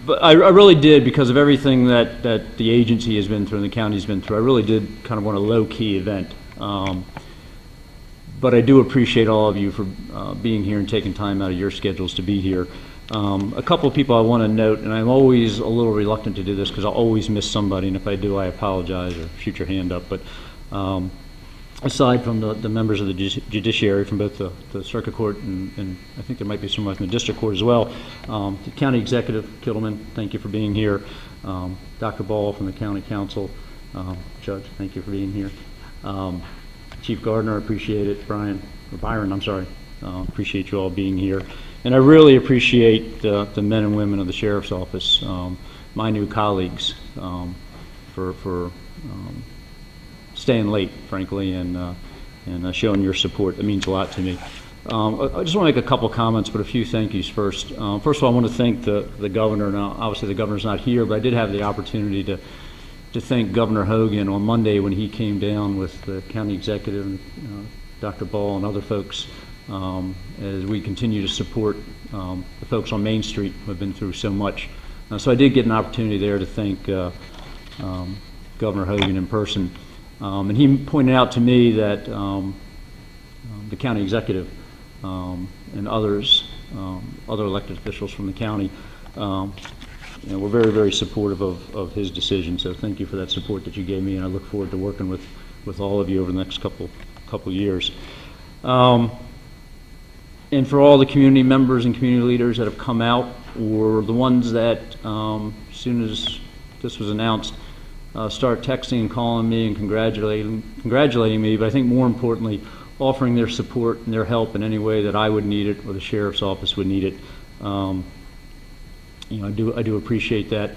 But I really did, because of everything that the agency has been through and the county's been through. I really did kind of want a low-key event. But I do appreciate all of you for being here and taking time out of your schedules to be here. A couple of people I want to note, and I'm always a little reluctant to do this because I'll always miss somebody, and if I do, I apologize or shoot your hand up. But aside from the members of the judiciary from both the circuit court and I think there might be someone from the district court as well, the county executive, Kittleman, thank you for being here. Dr. Ball from the county council, Judge, thank you for being here. Chief Gardner, appreciate it. Byron, I'm sorry, appreciate you all being here. And I really appreciate the men and women of the Sheriff's Office, my new colleagues, for staying late, frankly, and showing your support. That means a lot to me. I just want to make a couple comments, but a few thank yous first. First of all, I want to thank the governor. Now, obviously, the governor's not here, but I did have the opportunity to thank Governor Hogan on Monday when he came down with the county executive, Dr. Ball, and other folks, as we continue to support the folks on Main Street who have been through so much. So I did get an opportunity there to thank Governor Hogan in person. And he pointed out to me that the county executive and others, other elected officials from the county, were very, very supportive of his decision. So thank you for that support that you gave me, and I look forward to working with all of you over the next couple years. And for all the community members and community leaders that have come out, or the ones that, as soon as this was announced, start texting and calling me and congratulating me, but I think more importantly, offering their support and their help in any way that I would need it or the Sheriff's Office would need it. I do appreciate that.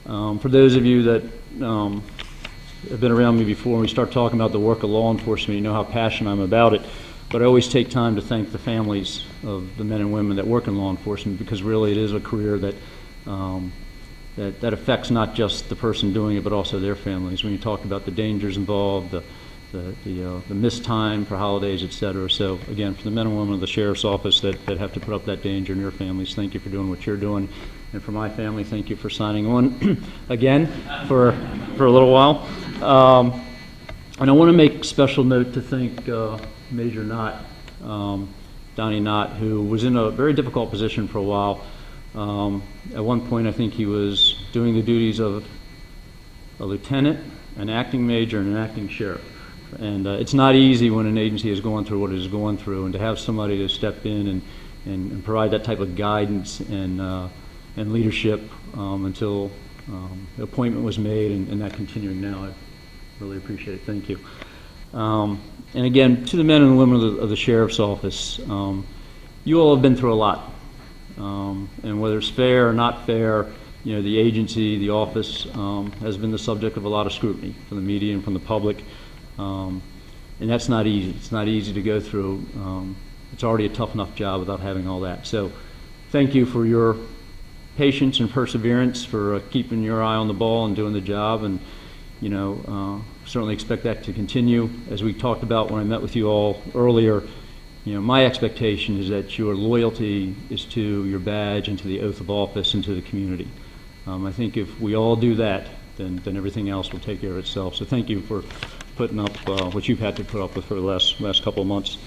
For those of you that have been around me before, when we start talking about the work of law enforcement, you know how passionate I'm about it. But I always take time to thank the families of the men and women that work in law enforcement, because really it is a career that that affects not just the person doing it, but also their families. When you talk about the dangers involved, the missed time for holidays, et cetera. So again, for the men and women of the Sheriff's Office that have to put up that danger in your families, thank you for doing what you're doing. And for my family, thank you for signing on again for a little while. And I want to make special note to thank Major Knott, Donnie Knott, who was in a very difficult position for a while. At one point, I think he was doing the duties of a lieutenant, an acting major, and an acting sheriff. And it's not easy when an agency is going through what it is going through, and to have somebody to step in and provide that type of guidance and leadership until the appointment was made, and that continuing now. I really appreciate it. Thank you. And again, to the men and women of the Sheriff's Office, you all have been through a lot. And whether it's fair or not fair, the agency, the office, has been the subject of a lot of scrutiny from the media and from the public. And that's not easy. It's not easy to go through. It's already a tough enough job without having all that. So thank you for your patience and perseverance, for keeping your eye on the ball and doing the job. And, certainly expect that to continue. As we talked about when I met with you all earlier, my expectation is that your loyalty is to your badge and to the oath of office and to the community. I think if we all do that, then everything else will take care of itself. So thank you for putting up what you've had to put up with for the last couple of months.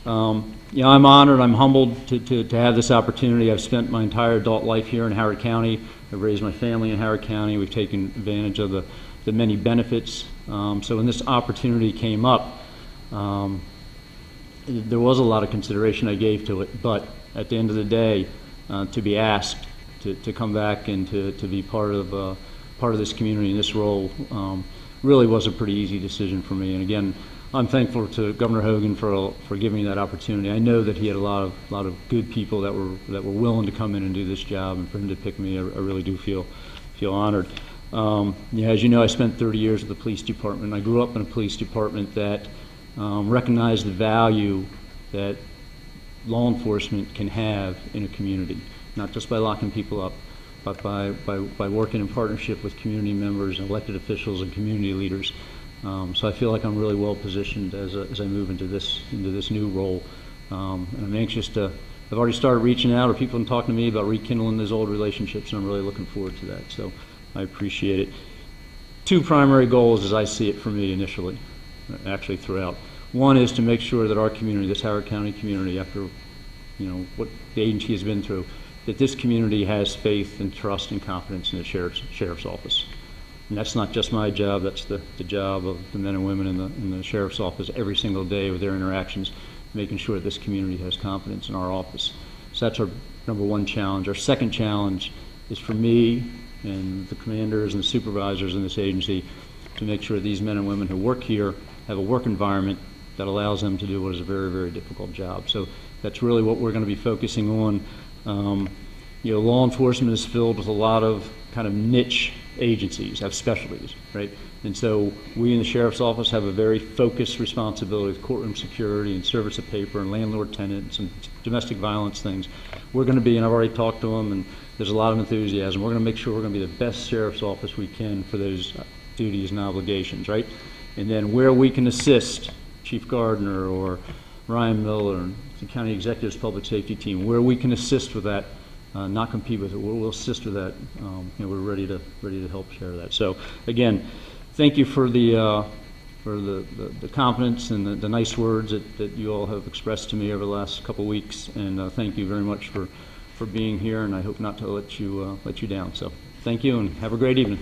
I'm honored, I'm humbled to have this opportunity. I've spent my entire adult life here in Howard County. I've raised my family in Howard County. We've taken advantage of the many benefits. So when this opportunity came up, there was a lot of consideration I gave to it, but at the end of the day, to be asked to come back and to be part of this community in this role really was a pretty easy decision for me. And again, I'm thankful to Governor Hogan for giving me that opportunity. I know that he had a lot of good people that were willing to come in and do this job, and for him to pick me, I really do feel honored. As you know, I spent 30 years at the police department. I grew up in a police department that recognized the value that law enforcement can have in a community, not just by locking people up, but by working in partnership with community members and elected officials and community leaders. So I feel like I'm really well positioned as I move into this new role, and I'm anxious to I've already started reaching out, or people have been talking to me about rekindling those old relationships, and I'm really looking forward to that. So I appreciate it. Two primary goals, as I see it for me initially, actually throughout. One is to make sure that our community, this Howard County community, after what the agency has been through, that this community has faith and trust and confidence in the sheriff's office. And that's not just my job, that's the job of the men and women in the sheriff's office every single day with their interactions, making sure that this community has confidence in our office. So that's our number one challenge. Our second challenge is for me and the commanders and the supervisors in this agency to make sure these men and women who work here have a work environment that allows them to do what is a very, very difficult job. So that's really what we're going to be focusing on. Law enforcement is filled with a lot of kind of niche agencies, have specialties, right? And so we in the sheriff's office have a very focused responsibility with courtroom security and service of paper and landlord-tenant and some domestic violence things. We're going to be, and I've already talked to them, and there's a lot of enthusiasm. We're going to make sure we're going to be the best sheriff's office we can for those duties and obligations, right? And then where we can assist Chief Gardner or Ryan Miller and the county executive's public safety team, where we can assist with that, not compete with it, we'll assist with that. We're ready to help share that. So again, thank you for the confidence and the nice words that you all have expressed to me over the last couple of weeks, and thank you very much for being here, and I hope not to let you down. So thank you, and have a great evening.